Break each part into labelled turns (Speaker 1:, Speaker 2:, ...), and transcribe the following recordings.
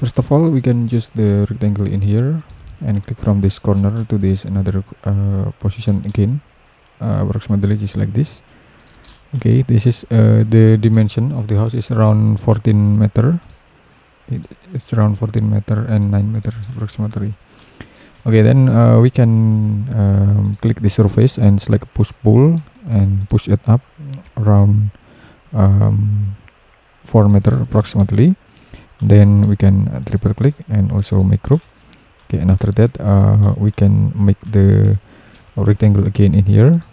Speaker 1: First of all, we can use the rectangle in here and click from this corner to this another position again, approximately just like this. Okay, this is the dimension of the house is around 14 meter. It's around 14 meter and 9 meter approximately. Okay, then we can click the surface and select push pull and push it up around 4 meter approximately. Then we can triple click and also make group. Okay, and after that we can make the rectangle again in here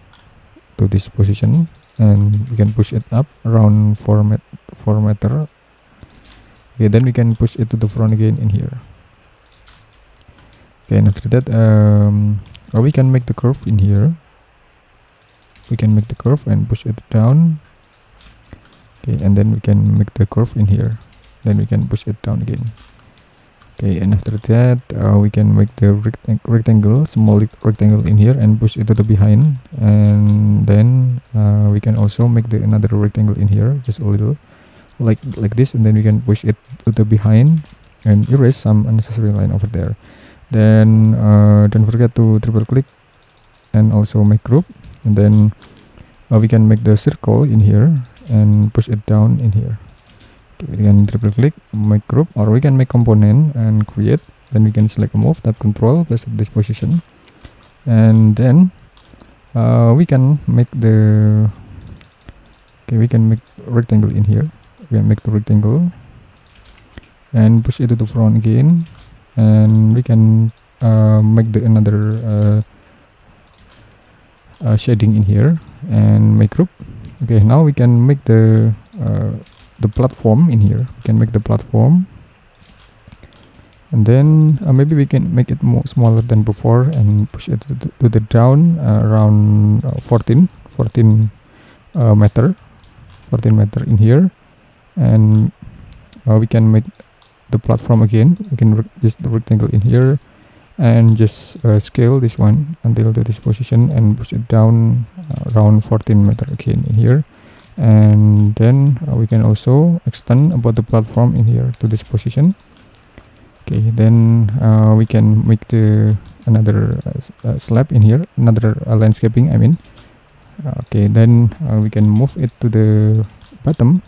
Speaker 1: to this position, and we can push it up around 4 meter. Okay, then we can push it to the front again in here. Okay, and after that we can make the curve in here. We can make the curve and push it down. Okay, and then we can make the curve in here. Then we can push it down again. Okay, and after that we can make the rectangle, small rectangle in here and push it to the behind, and then we can also make the another rectangle in here, just a little like this, and then we can push it to the behind and erase some unnecessary line over there. Then don't forget to triple click and also make group, and then we can make the circle in here and push it down in here. Okay, we can triple click, make group, or we can make component and create. Then we can select a move, tap control, place at this position, and then we can make the we can make rectangle in here. We can make the rectangle and push it to the front again, and we can make the another shading in here and make group. Okay, now we can make the platform in here. We can make the platform, and then maybe we can make it more smaller than before and push it to the down around 14 meter in here, and we can make the platform again. We can use the rectangle in here and just scale this one until to this position and push it down around 14 meter again in here. And then we can also extend about the platform in here to this position. Okay, then we can make the another slab in here, another landscaping I mean. Okay, then we can move it to the bottom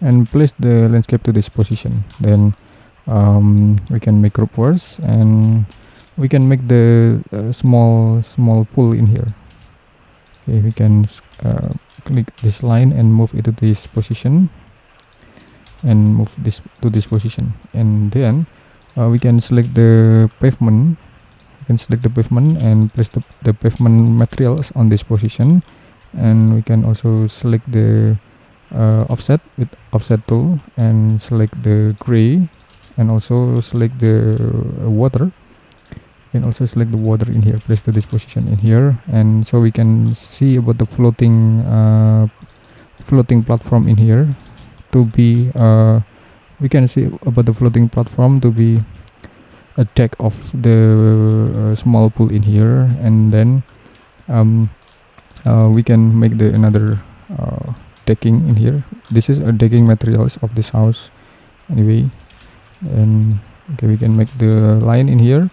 Speaker 1: and place the landscape to this position. Then we can make group first, and we can make the small pool in here. Okay, we can click this line and move it to this position and move this to this position, and then we can select the pavement. We can select the pavement and place the pavement materials on this position, and we can also select the offset with offset tool and select the gray, and also select the water. Can also select the water in here, place to this position in here, and so we can see about the floating platform in here to be we can see about the floating platform to be a deck of the small pool in here, and then we can make the another decking in here. This is a decking materials of this house anyway, and okay, we can make the line in here,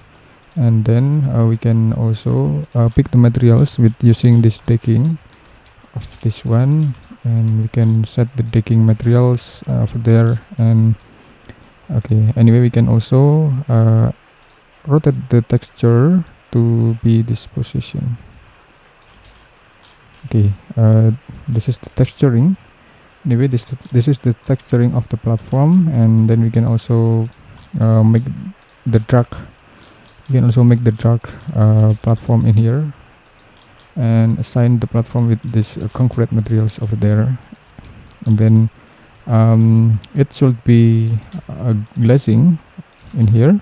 Speaker 1: and then we can also pick the materials with using this decking of this one, and we can set the decking materials for there. And okay, anyway, we can also rotate the texture to be this position. Okay, this is the texturing. Anyway, this is the texturing of the platform, and then we can also make the dark. We can also make the dark platform in here and assign the platform with this concrete materials over there, and then it should be glazing in here,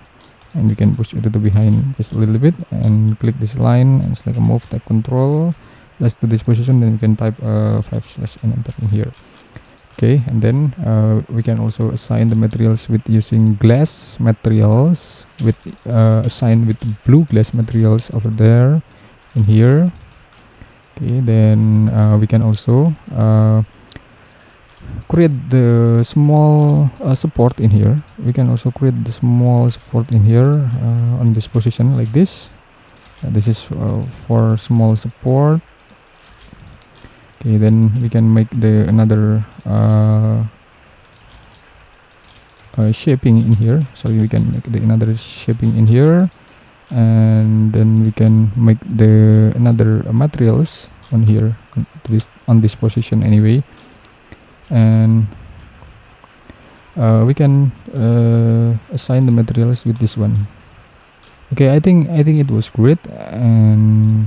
Speaker 1: and we can push it to the behind just a little bit and click this line and select a move, type control, place to this position, then we can type 5/ and enter in here. Okay, and then we can also assign the materials with using glass materials with assign with blue glass materials over there in here. Okay, then we can also create the small support in here. We can also create the small support in here on this position like this. This is for small support. Okay, then we can make the another shaping in here. So we can make the another shaping in here, and then we can make the another materials on here on this position anyway, and we can assign the materials with this one. Okay, I think it was great. And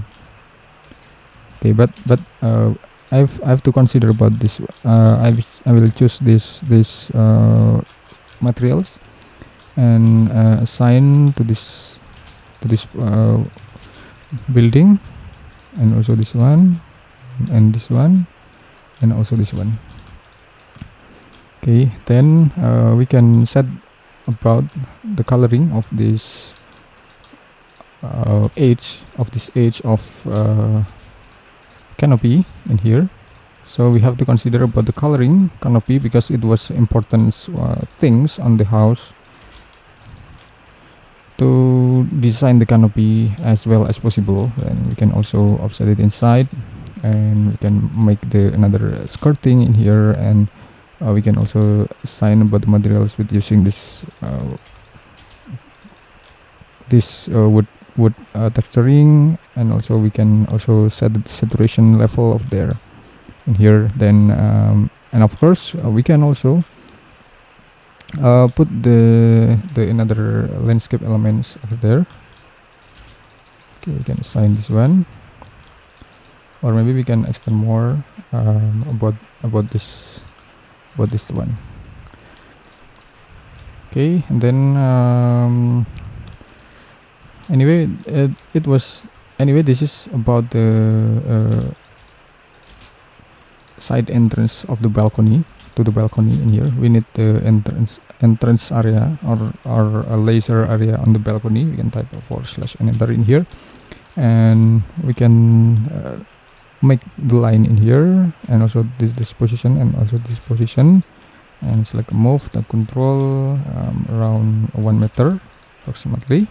Speaker 1: okay, but I have to consider about this. I will choose this materials and assign to this building, and also this one, and this one, and also this one. Okay, then we can set about the coloring of this edge of canopy in here. So we have to consider about the coloring canopy because it was important things on the house to design the canopy as well as possible. And we can also offset it inside, and we can make the another skirting in here, and we can also assign about the materials with using this wood texturing, and also we can also set the saturation level of there in here. Then and of course we can also put the another landscape elements over there. Okay, we can assign this one, or maybe we can extend more about this one. Okay, and then anyway, this is about the side entrance of the balcony to the balcony in here. We need the entrance area or a laser area on the balcony. We can type /enter in here, and we can make the line in here, and also this position, and also this position, and select move the control around 1 meter approximately.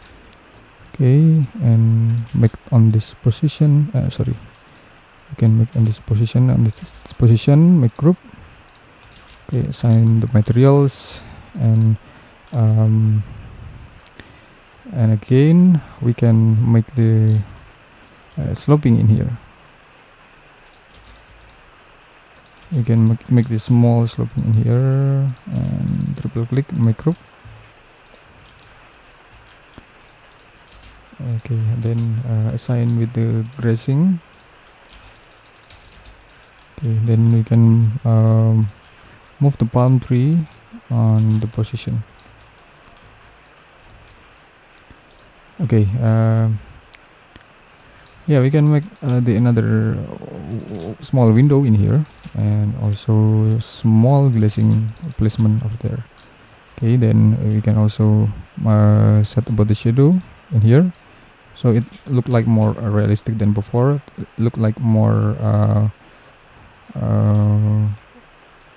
Speaker 1: Okay, and make on this position, we can make on this position, and this position, make group. Okay, assign the materials, and again we can make the sloping in here. We can make this small sloping in here, and triple click, make group. Okay, then assign with the grazing. Okay, then we can move the palm tree on the position. Okay, yeah, we can make the another small window in here, and also small glazing placement of there. Okay, then we can also set about the shadow in here, so it look like more realistic than before. It look like more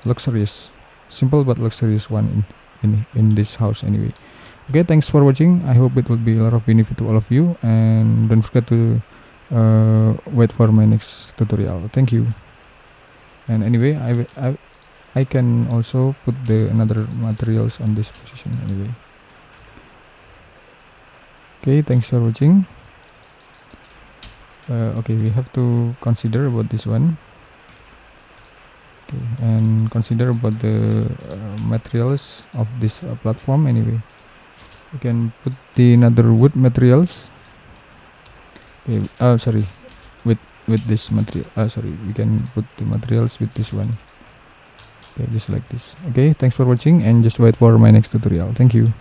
Speaker 1: luxurious, simple but luxurious one in this house anyway. Okay, thanks for watching. I hope it will be a lot of benefit to all of you, and don't forget to wait for my next tutorial. Thank you. And anyway, I can also put the another materials on this position anyway. Okay, thanks for watching. Okay, we have to consider about this one. Okay, and consider about the materials of this platform anyway. We can put the another wood materials. Okay, with this material. We can put the materials with this one. Okay, just like this. Okay, thanks for watching, and just wait for my next tutorial. Thank you.